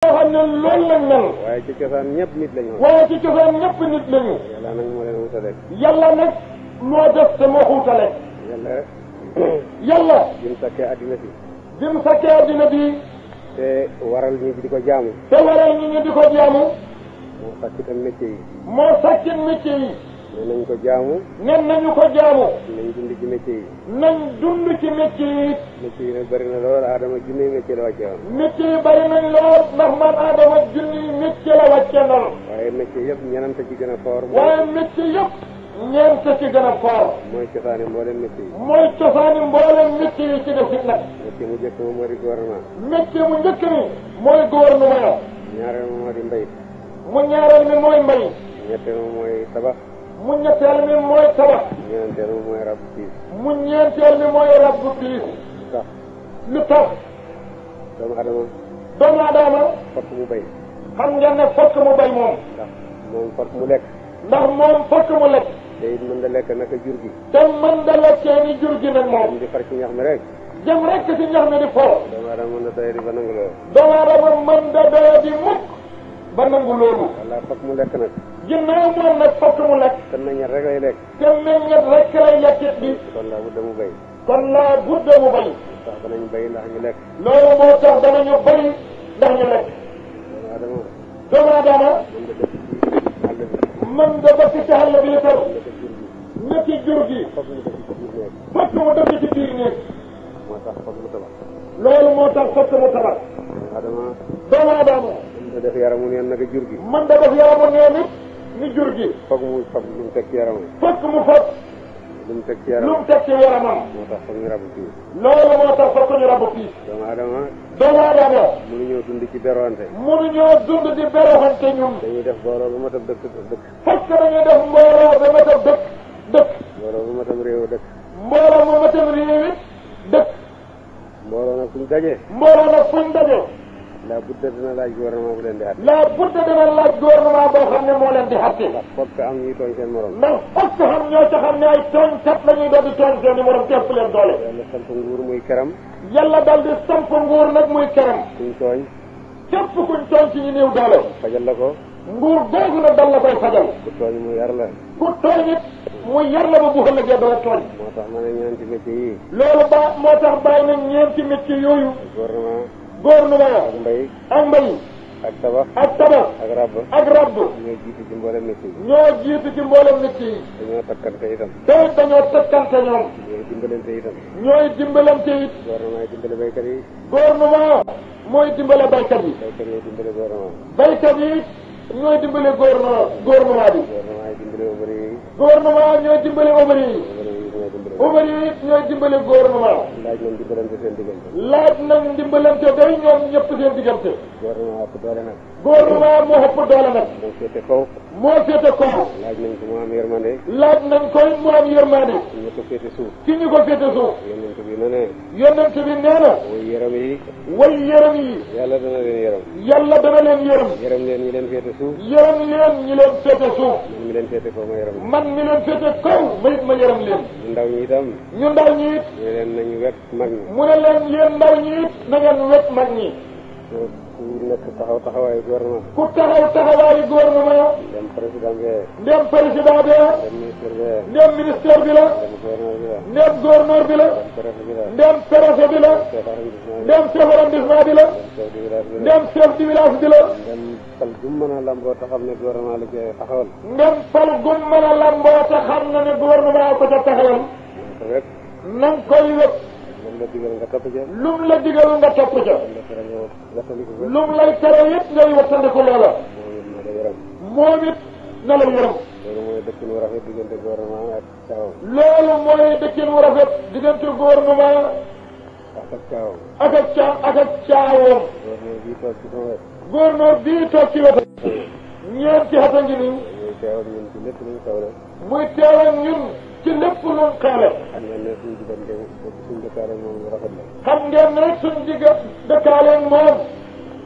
yoo xam ne loolu lañ mel. waaye ci cosaan ñëpp nit lañu. waaye ci cosaan ñëpp nit lañu. yàlla nag moo leen wutale. yàlla nag moo def te moo xuutale. yàlla. bi mu sakkee addina bi. bi mu sakkee addina bi. te waral ñi di ko jaamu. te waral ñi di ko jaamu. moo sakk itam métier yi. moo sakkit métier yi. ne nañ ko jaamu. nen nañu ko jaamu. nañ dund ci métier yi. nañ dund ci métier yi. métier yi nag bëri na lool Adama junni métier la wàcce woon. métier yi bëri nañ lool ndax man Adama junni métier la wàcce ndal. waaye métier yëpp ñenante ci gën a foor. waaye métier yëpp ñeent ci gën a foor. mooy cosaani mboolem métier yi. mooy cosaani mboolem métier yi ci def it nag. métier mu njëkk ma moo di gouvernement. métier mu njëkk mi mooy gouvernement. ñaareel ma moo di mbay. mu ñaareel mi mooy mbay. ñetteel ma mooy tabax. mu ñetteel mi mooy tabax. ñeenteel ma mooy rab piis. mu ñeenteel mi mooy rab bu piis. tax lu tax doomu adama fokk mu bay. xam ngeen ne fokk mu bay moom. ndax moom fokk mu lekk. ndax moom fokk mu lekk. te it mën da lekk naka jur gi. te mën da lekkee ni jur gi nag moom. di far ci ñax mi rek. jëm rek ci ñax mi di for. doomu adama mën na doye di ba nangu loolu. doomu adama mën da doye di mukk ba nangu loolu. walla fokk mu lekk nag. ginnaaw moom nag fokk mu lekk. te meññet rek lay lekk. te meññet rek lay lekkit bi. kon laa budda mu bay. kon laa budda mu bay. tax danañ bay ndax ñu lekk. loolu moo tax danañu bay ndax ñu lekk. doomu adama mën da dëkk ci àll bi itam. ne ci jur gi. fokk mu dëkk ci biir néeg. moo tax fokk mu tabax. loolu moo tax fokk mu tabax. doomu adama mën da def yaramu neen naka jur gi. mën da def yaramu neen it ni jur gi. fokk mu fab lu mu teg ci yaramam. fokk mu fab lu mu teg ci yaramam. lu mu teg ci yaramam. moo tax fokk ñu rabu fii. loolu moo tax fokk ñu rabu fii. doomu adama mënuñoo dund ci beroante. mënuñoo dund di beroante ñun. dañuy def mbooloo ba matab dëkk. fokk dañuy def mbooloo ba matab dëkk. mbooloo ba matab réew dëkk. mbooloo ba matab réew it dëkk. mbooloo nag fuñ dajee. mbooloo nag fuñ dajee. la budda dina laaj gouvernement bu leen di xatte. la budda dina laaj gouvernement boo xam ne moo leen di xatte. ndax fokk am ñuy tooñ seen morom. ndax fokk xam ñoo ca xam ne ay tooñkat la ñuy doon di tooñ seen i morom tepp leen doole. yàlla samp nguur muy keram. yàlla dal di samp nguur nag muy keram. kuñ tooñ. képp kuñ tooñ ci ñu néew doole. fajal la ko. nguur googu nag dal la koy fajal. ku tooñ mu yar la. ku tooñ it mu yar la ba bu ëllëgee doo tooñ. moo tax ma ne ñeenti métier yi. loolu moo tax bàyyi nañ ñeenti métier yooyu. gouvernement ak mbay. ak mbay. ak tabax. ak tabax. ak rabb. ak rabb. ñoo jiitu ci mboolem métier yi. ñoo jiitu ci mboolem métier yi. dañoo takkante itam. te dañoo takkante ñoom. ñooy dimbalante itam. ñooy dimbalante it. gouvernement yi dimbale baykat yi. gouvernement mooy dimbale baykat yi. baykat yi dimbale gouvernement. baykat yi ñooy dimbale gouvernement bi. gouvernement yi dimbale ouvrier yi. gouvernement ñooy dimbale ouvrier yi. ouvrier yi ñooy dimbale gouvernement. laaj nañ dimbalante seen diggante. laaj nañ dimbalante day ñoom ñëpp seen diggante. gouvernement ëpp doole nag. gouvernement moo ëpp doole nag. moo féete kaw. moo féete kaw. laaj nañ ko mu am yërmande. laaj nañ koy mu am yërmande. ñu ko féete suuf. ki ñu ko féete suuf. yonent bi na ne. yonent bi nee na. way yërëm yi. way yërëm yi. yàlla dana leen yërëm. yàlla dana leen yërëm. yërëm leen ñi leen féete suuf. yërëm leen ñi leen féete suuf. man mi leen féete kaw ma yërëm. man mi leen féete kaw ma it ma yërëm leen. ñu ndaw ñi itam. ñu ndaw ñi it. ñu ne leen nañu wekk mag ñi. mu ne leen yéen ndaw ñi it na ngeen wekk mag ñi. ku nekk taxawaayu gouvernement. ku taxawaayu gouvernement. ndem président bi. ndem président bi. ndem ministre bi. ndem ministère bi la. ndem gouverneur bi la. ndem préfet bi la. ndem chef arrondissement bi la. ndem chef du village bi la. ndem fal gum mën a lamboo te xam ne gouvernement la koy taxawal. ndem fal gum mën a lamboo te xam na ne gouvernement ko ca taxawal. na nga koy wékk. lum la digal nga topp ca. lum la digal nga topp ca. lum lay tere it ngay wattandiku loola. moom it na la yërëm. loolu mooy dëkkin wu rafet diggante gouvernement ak caawam. loolu mooy dëkkin wu rafet diggante gouvernement ak caawam. ak caawam. gouverneur bii toog ci wetam. ñeenti at a ngi nii. muy teewal ñun ci lépp luñ xewle. muy teewal ñun ci lépp luñ xewle. xam ngeen ne suñ diggante suñ dëkkaale moom lu rafet la. xam ngeen ne suñ dëkkaale moom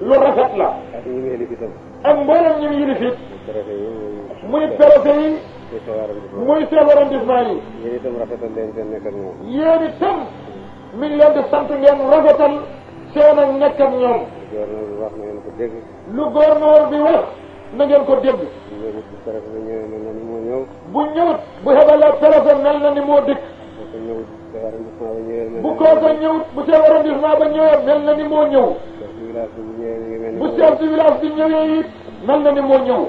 lu rafet la. ak ñi mu yilif itam. ak mboolem ñi mu yilif it. muy préfet yi. muy chef arrondissement yi. yéen itam rafetal leen seen nekk ak moom. yéen itam mi ngi leen di sant ngeen rafetal seen ak nekk ak ñoom. gouverneur bi wax na ngeen ko dégg. lu gouverneur bi wax na ngeen ko dégg. bu préfet bi ñëwee mel na ni moo ñëw. bu ñëwut bu xebalee préfet mel na ni moo dikk. bu kooku ñëwut bu chef arrondissement ba ñëwee mel na ni moo ñëw. bu chef du village bi ñëwee it mel na ni moo ñëw.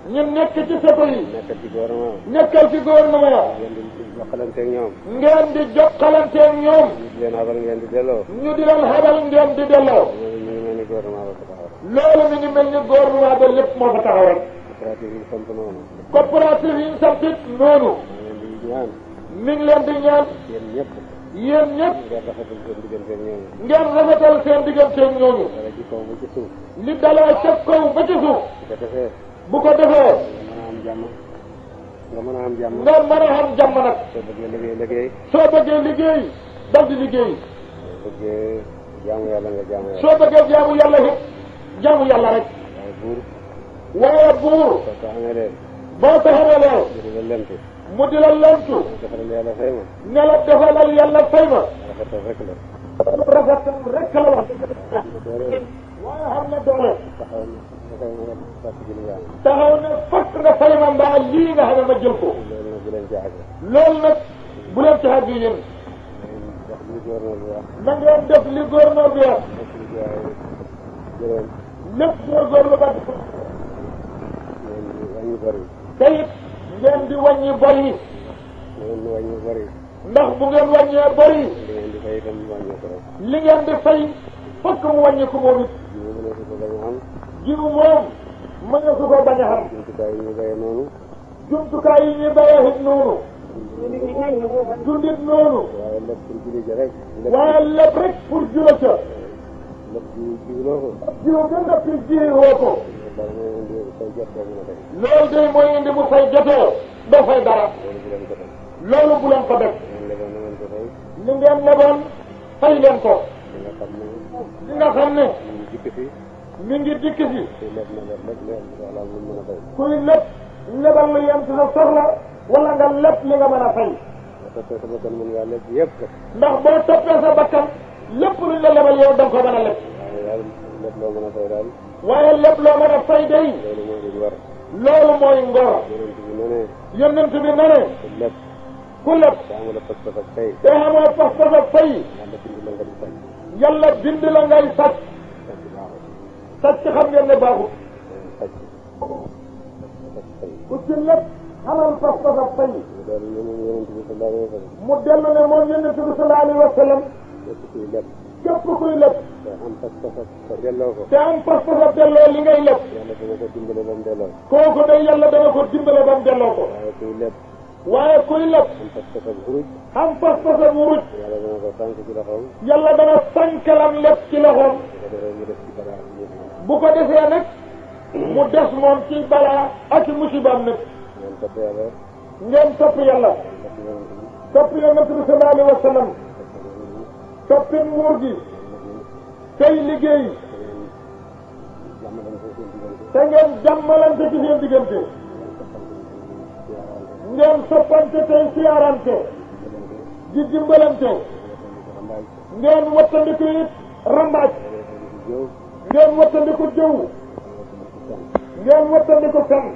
ñu nekk ci seto yi. nekkal ci gouvernement. nekkal ci gouvernement. ngeen di jokkalanteeg ñoom. ngeen di jokkalanteeg ñoom. ñu di leen xabal ngeen di delloo. ñu di leen xabal ngeen di delloo. loolu mi ngi mel ni gouvernement ba ko taxawal. loolu mi ngi mel ni gouvernement ba lépp moo ko taxawal. coopérative yi sant noonu. coopérative yi ñu sant it noonu. maa ngi leen di ñaan. mi ngi leen di ñaan. yéen ñëpp. yéen ñëpp. ngeen rafetal seen digganteeg ñooñu. ngeen rafetal seen digganteeg ñooñu. dara ci kaw ba ci suuf. li dalee ca kaw ba ci suuf. bu ko defee. bu ko defee. nga mën a am jàmm. nga mën a am jàmm nag. soo bëggee liggéey. soo bëggee liggéey dal di liggéey. soo bëggee jaamu yàlla nga jaamu yàlla. soo bëggee jaamu yàlla it jaamu yàlla rek. waaye buur. waaye buur. soo ko amee leen. boo ko xamee leen. mu di la lentu. mu di la lentu. defalal yàlla fay ma. ne la defalal yàlla fay ma. rafetal rek la. rafetal rek la wax. waaye xam na doole. taxaw ne fokk nga fay ma mbaa lii nga xam ne ma jël ko. loolu nag bu leen ci àgg. loolu nag bu leen ci àgg yéen. na ngeen def li gouverneur bi wax. lépp góorgóorlu ba def. te it ngeen di wàññi bor yi. ndax bu ngeen wàññee bor yi. li ngeen di fay fokk mu wàññi ko moom it. jiw moom mën na su ko bañ a xam. jumtukaay yi ñu béyee noonu. jumtukaay yi ñu béyee it noonu. dundit noonu. waaye lépp pour julli ji rek. waaye lépp rek pour jula ca. lépp jiwloo ko. jiw gën nga fi jiwoo ko. loolu day mooy indi mu fay jotee doo fay dara. loolu bu leen ko def. li ngeen leboon fay leen ko. li nga xam ne. mi ngi dikk si. kuy lépp lebal lu yem ci sa soxla wala nga lépp li nga mën a fay. ndax boo toppee sa bakkan lépp luñ la lebal yow da nga ko mën a leb. waaye lépp loo mën a fay day. loolu mooy ngor. yonent bi ne ne. ku lépp. te amoo pas-pas ak fay. yàlla bind la ngay sàcc. sàcc xam ngeen ne baaxut. ku ci lépp xamal pas-pas ak fay. mu dellu ne moom yonent bi sallallahu alayhi wa sallam. képp kuy lépp. te am pas-pas ak delloo ko. te am pas-pas ak delloo li ngay lépp. yàlla dana ko dimbale ba mu delloo. kooku day yàlla dana ko dimbale ba mu delloo ko. waaye kuy lépp. waaye kuy lépp. am pas-pas ak wuruj. am pas-pas ak wuruj. yàlla dana ko sànq ci loxoom. yàlla dana sànkalam lépp ci loxoom. bu ko defee nag mu des moom ci balaa ak ci musibaam nag. ngeen topp yàlla. ngeen topp yàlla. topp yonent bi sallallahu alayhi wa sallam. toppi nguur gi. tey liggéey. te ngeen jàmmalante ci seen diggante. ngeen soppante tey siyaarante. di dimbalante. ngeen wattandiku it rambaaj. ngeen wattandiku jëw. ngeen wattandiku fen.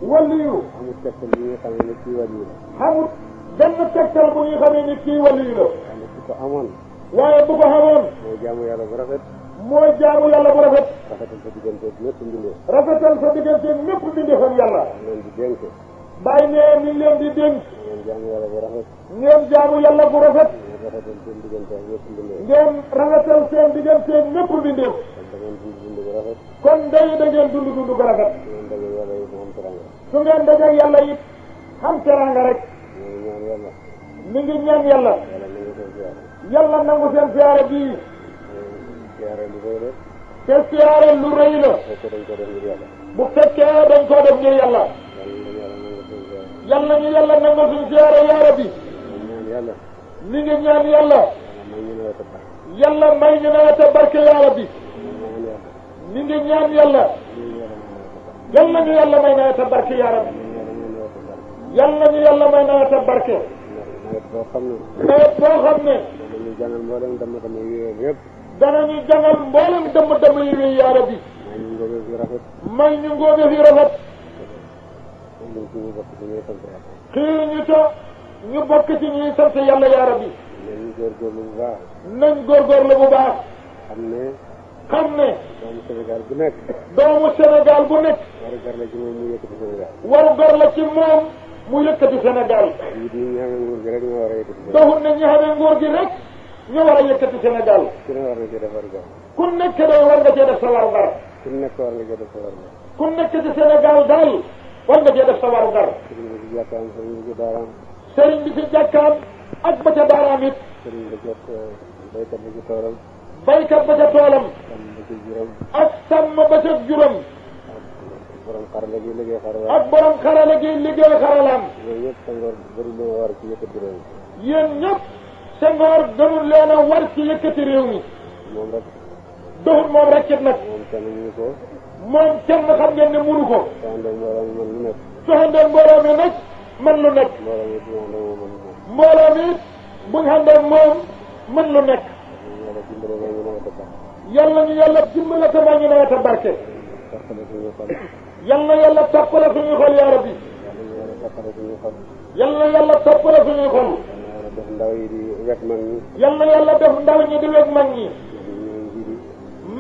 waliyu. amul tegtal bi nga xamee ne kii waliyu la. xamut benn tegtal bu ñu xamee ni kii waliyu la. su ko amoon. waaye bu ko xamoon. mooy jaamu yàlla bu rafet. mooy jaamu yàlla bu rafet. rafetal sa diggante ñëpp mbindee. rafetal sa diggante ñëpp mbindeefam yàlla. leen di dénk. bàyyi nee ni leen di dénk. ngeen jaamu yàlla bu rafet. ngeen jaamu yàlla bu rafet. ngeen rafetal seen diggante ak ñëpp mbindee. ngeen rafetal seen diggante ñëpp mbindeef. kon da ngeen dund dund bu rafet. kon day da ngeen dund dund bu rafet. su ngeen dajeeg yàlla yi mu am teranga. su ngeen dajeeg yàlla it xam teranga rek. ñu ngi ñaan yàlla. mi ngi ñaan yàlla. yàlla nangu seen siyaare. yàlla nangu seen siyaare bii. siyaare lu rëy la. te siyaare lu rëy la. fekk dañ ko def ngir yàlla. bu fekkee dañ koo def ngir yàlla. yàlla ñu yàlla nangu suñu siyaare yaara bi. yàlla. mi ngi ñaan yàlla. yàlla may ñu nawet a baax. yàlla may ñu nawet a barke yaara bi. mi ngi ñaan yàlla. yàlla ñu yàlla may nawet a barke yaara bi. yàlla ñu yàlla may nawet a barke. nawet boo xam ne. nawet boo xam ne. danañu jàngal mboolem dama yi wéy yëpp. danañu jàngal mboolem dama yi wéy yaa rabbi. may ñu ngóobe fi rafet. may ñu ngóobe fi rafet. xiir ñu to ñu bokk ci ñuy sant yàlla yaa rabbi. nañ góorgóorlu bu baax. nañ góorgóorlu bu baax. xam ne. doomu Sénégal bu nekk. waru gar la ci moom mu yëkkati Sénégal. waru gar la ci moom mu yëkkati Sénégal. yii di ñi xamee nguur gi rek ñoo war a yëkkati Sénégal. doxul ne ñi xamee nguur gi rek ñoo war a yëkkati Sénégal. ku ne war na cee def warugar. ku nekk day war nga cee def sa warugar. ku nekk war nga cee def sa warugar. ku nekk ci Sénégal daal war nga cee def sa warugar. sëriñ bi ci jàkkaam sëriñ bi ci daaraam. sëriñ bi ci jàkkaam ak ba ca daaraam it. sëriñ bi jot baykat bi ci toolam. baykat ba ca toolam. sàmm ba ci juróom. ak sàmm ba ca juróom. borom xarala gi liggéey xarala. ak borom xarala gi liggéey xaralaam. yooyu yëpp sa ngor bëri leen war ci yëkkati réew mi. yéen ñëpp sa ngor gënul leen a war ci yëkkati réew mi. moom rek. doxul moom rek it nag. moom kenn mënu ko. moom kenn xam ngeen ne mënu ko. soxandoo mbooloo mi man lu nekk. soxandoo mbooloo mi nag man lu nekk. mbooloo mi bu ñu àndoo moom man mbooloo mi buñ àndoo moom man lu nekk. lu nekk. yàlla dimbale ba ñu nawet a baax. yàlla ñu yàlla dimbale ko maa ngi nawet a barke. toppale suñu xol. yàlla yàlla toppale suñu xol yaa rabbi. yàlla yàlla toppale suñu xol. yàlla yàlla toppale suñuy xol. yàlla def ndaw yi di wet mag ñi. yàlla yàlla def ndaw ñi di weg mag ñi.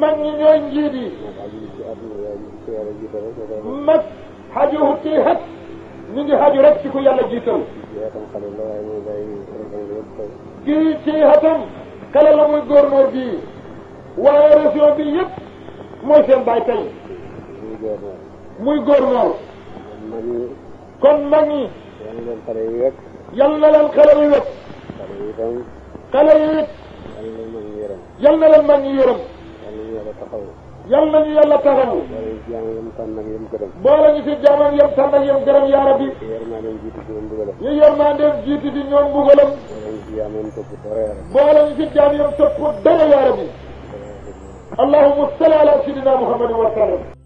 mag ñi ñooy njiit yi. mag xaju ci xet ñu ngi xaju rek ci ku yàlla jiital. kii ci xetam xale la muy góornóor bii waaye région bi yëpp mooy seen baay tey muy góornóor. kon mag ñi yal na leen xale yi wet. xale yi it yal na leen mag ñi yërëm. yal nañu yàlla taxawu. boole ñu ci jaamam yem tànn ak yem gërëm yaa rabbi. ñu yërmandeem jiitu di ñoom mbugalam. boole ñu ci jaam yem topp dara yaa rabbi. allahumma salli ala sayyidina muhammadin wa sallam.